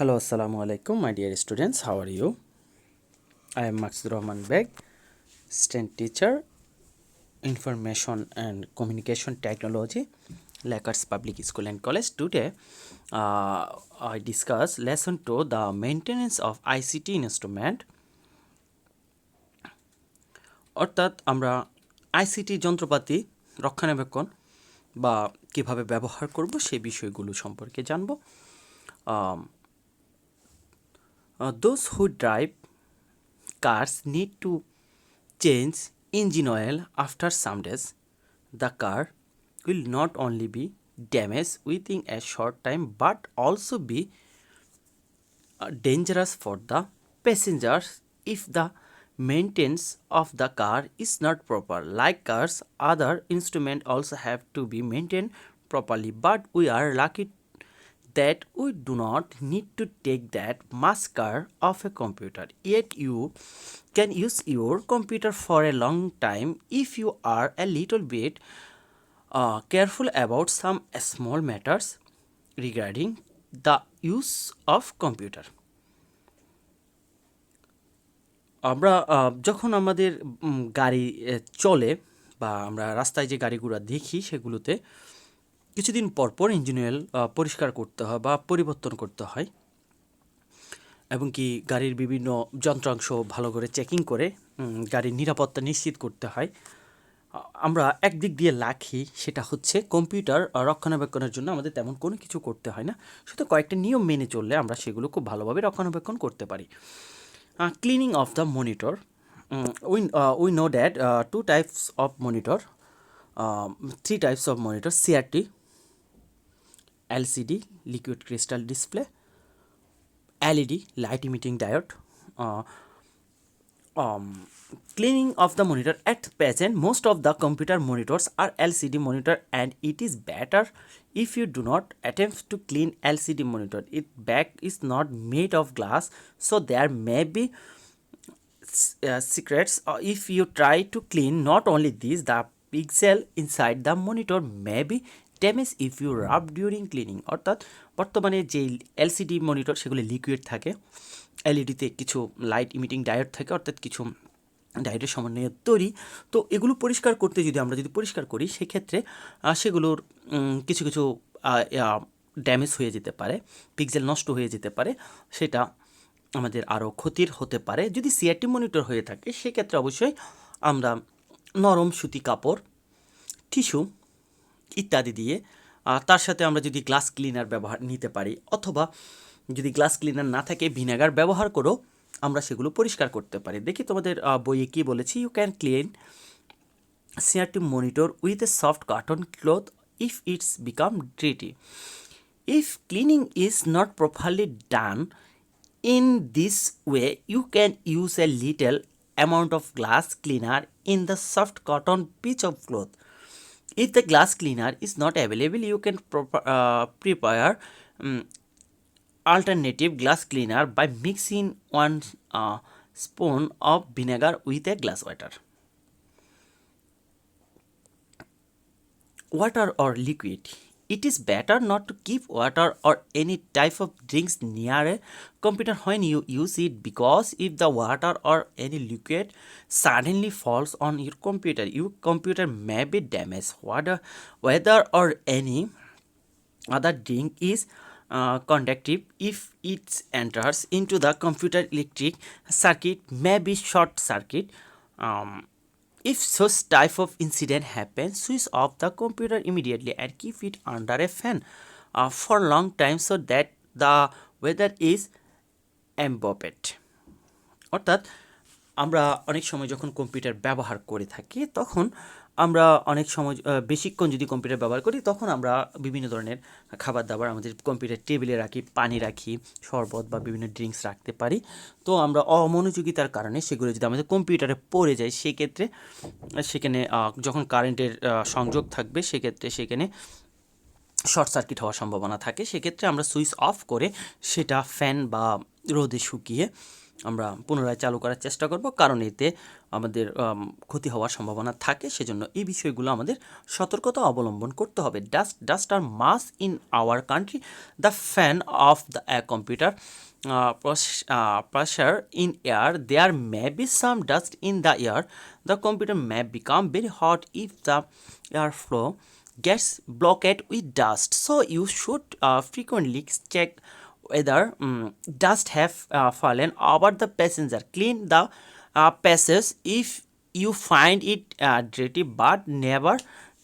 Hello, Assalamu alaikum, my dear students. How are you? I am Maksud Rahman Beg, STEM teacher, Information and Communication Technology, Lakers Public School and College. Today, I discuss lesson 2, the maintenance of ICT instrument. অর্থাৎ আমরা ICT যন্ত্রপাতি রক্ষণাবেক্ষণ বা কিভাবে ব্যবহার করব সেই বিষয়গুলো সম্পর্কে জানব। Those who drive cars need to change engine oil after some days. The car will not only be damaged within a short time but also be dangerous for the passengers if the maintenance of the car is not proper. Like cars, other instruments also have to be maintained properly, but we are lucky that we do not need to take that much care of a computer. Yet you can use your computer for a long time if you are a little bit careful about some small matters regarding the use of computer. আমরা যখন আমাদের গাড়ি চলে বা আমরা রাস্তায় যে গাড়িগুলো দেখি সেগুলোতে কিছুদিন পর পর ইঞ্জিন অয়েল পরিষ্কার করতে হয় বা পরিবর্তন করতে হয় এবং কি গাড়ির বিভিন্ন যন্ত্রাংশ ভালো করে চেকিং করে গাড়ির নিরাপত্তা নিশ্চিত করতে হয়। আমরা একদিক দিয়ে লাখি, সেটা হচ্ছে কম্পিউটার রক্ষণাবেক্ষণের জন্য আমাদের তেমন কোনো কিছু করতে হয় না, শুধু কয়েকটা নিয়ম মেনে চললে আমরা সেগুলো খুব ভালোভাবে রক্ষণাবেক্ষণ করতে পারি। Cleaning of the monitor. We know that two types of monitor, three types of monitor: CRT, LCD, liquid crystal display, LED, light emitting diode. Cleaning of the monitor. At present, most of the computer monitors are LCD monitor, and it is better if you do not attempt to clean LCD monitor. Its back is not made of glass, so there may be secrets. If you try to clean not only this, the pixel inside the monitor may be damaged if you rub during cleaning. অর্থাৎ বর্তমানে যে LCD monitor সেগুলো liquid থাকে, এলইডিতে কিছু light emitting diode থাকে, অর্থাৎ কিছু ডায়োডের সমন্বয়ে তৈরি। তো এগুলো পরিষ্কার করতে আমরা যদি পরিষ্কার করি সেক্ষেত্রে সেগুলোর কিছু কিছু ড্যামেজ হয়ে যেতে পারে, পিক্সেল নষ্ট হয়ে যেতে পারে, সেটা আমাদের আরও ক্ষতির হতে পারে। যদি সিআরটি মনিটর হয়ে থাকে সেক্ষেত্রে অবশ্যই আমরা নরম সুতি কাপড়, টিস্যু ইত্যাদি দিয়ে তার সাথে আমরা যদি গ্লাস ক্লিনার ব্যবহার নিতে পারি, অথবা যদি গ্লাস ক্লিনার না থাকে ভিনেগার ব্যবহার করেও আমরা সেগুলো পরিষ্কার করতে পারি। দেখি তোমাদের বইয়ে কী বলেছি। You can clean CRT monitor with a soft cotton cloth if it's become dirty. If cleaning is not properly done in this way, you can use a little amount of glass cleaner in the soft cotton piece of cloth. If the glass cleaner is not available, you can prepare alternative glass cleaner by mixing 1 spoon of vinegar with a glass water. Water or liquid. It is better not to keep water or any type of drinks near a computer when you use it, because if the water or any liquid suddenly falls on your computer may be damaged. Whether or any other drink is conductive, if it enters into the computer electric circuit, may be short circuit. If such type of incident happens, switch off the computer immediately and keep it under a fan for long time so that the weather is ambient. অর্থাৎ আমরা অনেক সময় যখন computer ব্যবহার করে থাকি তখন আমরা অনেক সময় বেশিক্ষণ যদি কম্পিউটার ব্যবহার করি তখন আমরা বিভিন্ন ধরনের খাবার দাবার আমাদের কম্পিউটার টেবিলে রাখি, পানি রাখি, শরবত বা বিভিন্ন ড্রিঙ্কস রাখতে পারি। তো আমরা অমনোযোগিতার কারণে সেগুলো যদি আমাদের কম্পিউটারে পড়ে যায় সেক্ষেত্রে সেখানে যখন কারেন্টের সংযোগ থাকবে সেক্ষেত্রে সেখানে শর্ট সার্কিট হওয়ার সম্ভাবনা থাকে। সেক্ষেত্রে আমরা সুইচ অফ করে সেটা ফ্যান বা রোদে শুকিয়ে আমরা পুনরায় চালু করার চেষ্টা করব, কারণ এতে আমাদের ক্ষতি হওয়ার সম্ভাবনা থাকে। সেজন্য এই বিষয়গুলো আমাদের সতর্কতা অবলম্বন করতে হবে। Dust are mass in our country, the fan of the computer pressure in air, there may be some dust in the air. The computer may become very hot if the airflow gets blocked with dust. So you should frequently check whether dust have fallen over the passenger. Clean the passage if you find it dirty, but never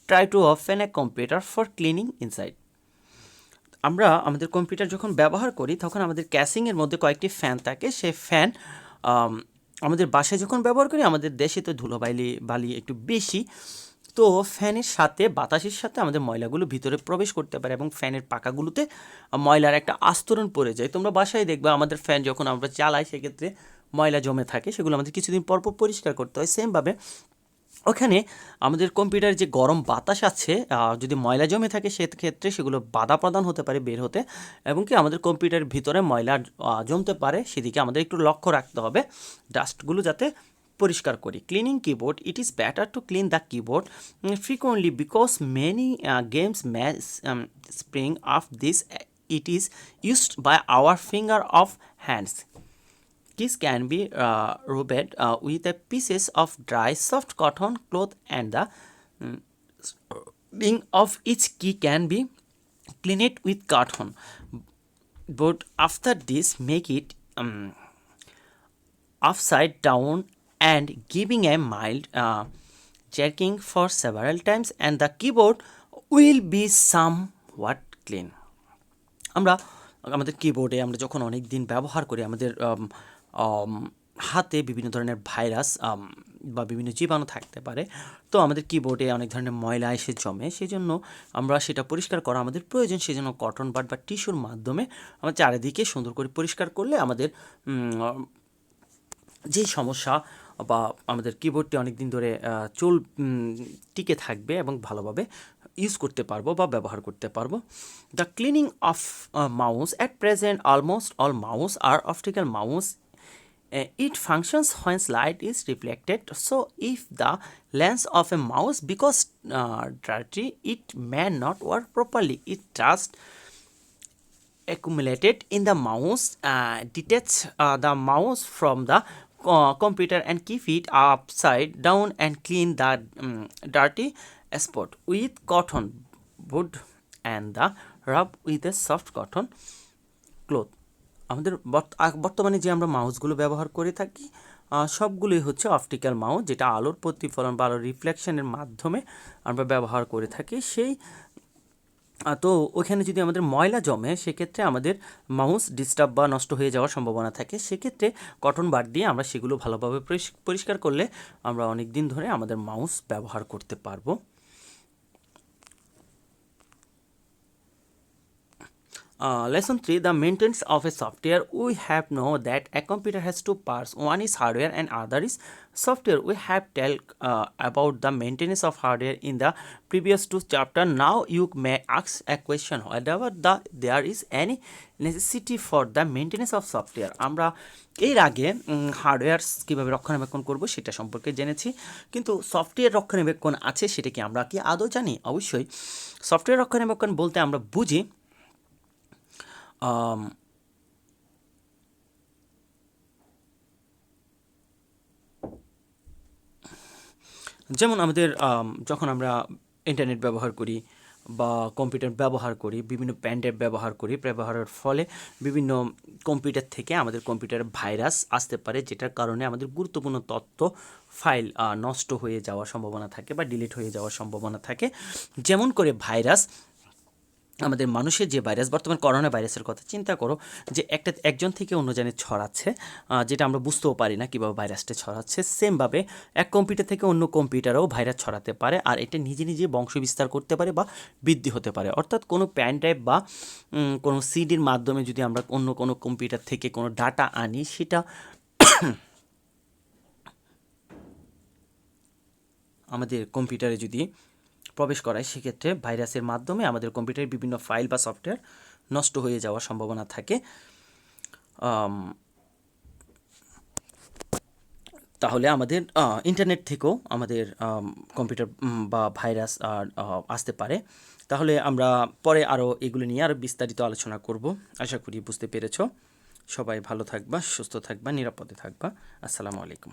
try to open a computer for cleaning inside. আমরা আমাদের computer যখন ব্যবহার করি তখন আমাদের ক্যাসিংয়ের মধ্যে কয়েকটি fan থাকে। সেই ফ্যান আমাদের বাসায় যখন ব্যবহার করি, আমাদের দেশে তো বালি একটু বেশি, তো ফ্যানের সাথে বাতাসের সাথে আমাদের ময়লাগুলো ভিতরে প্রবেশ করতে পারে এবং ফ্যানের পাখাগুলোতে ময়লার একটা আস্তরণ পড়ে যায়। তোমরা বাসায় দেখবে আমাদের ফ্যান যখন আমরা চালাই সেক্ষেত্রে ময়লা জমে থাকে, সেগুলো আমাদের কিছুদিন পর পর পরিষ্কার করতে হয়। সেমভাবে ওখানে আমাদের কম্পিউটারে যে গরম বাতাস আছে, যদি ময়লা জমে থাকে সেক্ষেত্রে সেগুলো বাধা প্রদান হতে পারে বের হতে, এবং কি আমাদের কম্পিউটারের ভিতরে ময়লা জমতে পারে, সেদিকে আমাদের একটু লক্ষ্য রাখতে হবে, ডাস্টগুলো যাতে পরিষ্কার করি। Cleaning keyboard, it is better to clean the keyboard frequently because many games may spring off this. It is used by our finger of hands. Keys can be rubbed with a pieces of dry soft cotton cloth, and the ring of each key can be cleaned with cotton. But after this, make it upside down and giving a mild jerking for several times, and the keyboard will be somewhat clean. আমরা আমাদের কিবোর্ডে আমরা যখন অনেক দিন ব্যবহার করি, আমাদের হাতে বিভিন্ন ধরনের ভাইরাস বা বিভিন্ন জীবাণু থাকতে পারে, তো আমাদের কিবোর্ডে অনেক ধরনের ময়লা এসে জমে, সেই জন্য আমরা সেটা পরিষ্কার করা আমাদের প্রয়োজন। সেই জন্য কটন বাড বা টিস্যুর মাধ্যমে আমরা চারিদিকে সুন্দর করে পরিষ্কার করলে আমাদের যেই সমস্যা বা আমাদের কিবোর্ডটি অনেক দিন ধরে টিকে থাকবে এবং ভালোভাবে ইউজ করতে পারবো বা ব্যবহার করতে পারবো। The cleaning of mouse, at present almost all mouse are optical mouse. It functions when light is reflected. So if the lens of a mouse becomes dirty, it may not work properly. It just accumulated in the mouse. Detach the mouse from the computer and keep it upside down and clean the dirty spot with cotton wood and the rub with a soft cotton cloth. আমাদের বর্তমানে যে আমরা মাউসগুলো ব্যবহার করে থাকি সবগুলোই হচ্ছে optical mouse, যেটা আলোর প্রতিফলন বা আলোর রিফ্লেকশনের মাধ্যমে আমরা ব্যবহার করে থাকি। সেই তো ওখানে যদি আমাদের ময়লা জমে সেক্ষেত্রে আমাদের মাউস ডিস্টার্ব বা নষ্ট হয়ে যাওয়ার সম্ভাবনা থাকে। সেক্ষেত্রে কটন বাড দিয়ে আমরা সেগুলো ভালোভাবে পরিষ্কার করলে আমরা অনেক দিন ধরে আমাদের মাউস ব্যবহার করতে পারবো। Lesson 3, the maintenance of a software. We have know that a computer has two parts. One is hardware and other is software. We have talked about the maintenance of hardware in the previous two chapter. Now you may ask a question, whether there is any necessity for the maintenance of software. আমরা এর আগে hardware কীভাবে রক্ষণাবেক্ষণ করব সেটা সম্পর্কে জেনেছি, কিন্তু সফটওয়্যার রক্ষণাবেক্ষণ আছে সেটা কি আমরা কি আদৌ জানি? অবশ্যই। সফটওয়্যার রক্ষণাবেক্ষণ বলতে আমরা বুঝি যেমন আমাদের যখন আমরা ইন্টারনেট ব্যবহার করি বা কম্পিউটার ব্যবহার করি, বিভিন্ন প্যান্ডেপ ব্যবহার করি, ব্যবহারের ফলে বিভিন্ন কম্পিউটার থেকে আমাদের কম্পিউটারে ভাইরাস আসতে পারে, যেটার কারণে আমাদের গুরুত্বপূর্ণ তথ্য ফাইল নষ্ট হয়ে যাওয়ার সম্ভাবনা থাকে বা ডিলিট হয়ে যাওয়ার সম্ভাবনা থাকে। যেমন করে ভাইরাস, আমাদের মানুষের যে ভাইরাস, বর্তমান করোনা ভাইরাসের কথা চিন্তা করো, যে একজন থেকে অন্যজনে ছড়াচ্ছে, যেটা আমরা বুঝতেও পারি না কীভাবে ভাইরাসটা ছড়াচ্ছে। সেমভাবে এক কম্পিউটার থেকে অন্য কম্পিউটারেও ভাইরাস ছড়াতে পারে, আর এটা নিজে নিজে বংশ বিস্তার করতে পারে বা বৃদ্ধি হতে পারে। অর্থাৎ কোনো প্যান ড্রাইভ বা কোনো সিডির মাধ্যমে যদি আমরা অন্য কোনো কম্পিউটার থেকে কোনো ডাটা আনি, সেটা আমাদের কম্পিউটারে যদি প্রবেশ করায়, সেক্ষেত্রে ভাইরাসের মাধ্যমে আমাদের কম্পিউটারের বিভিন্ন ফাইল বা সফটওয়্যার নষ্ট হয়ে যাওয়ার সম্ভাবনা থাকে। তাহলে আমাদের ইন্টারনেট থেকেও আমাদের কম্পিউটার বা ভাইরাস আসতে পারে। তাহলে আমরা পরে আরও এগুলো নিয়ে আরও বিস্তারিত আলোচনা করব। আশা করি বুঝতে পেরেছ। সবাই ভালো থাকবা, সুস্থ থাকবা, নিরাপদে থাকবা। আসসালামু আলাইকুম।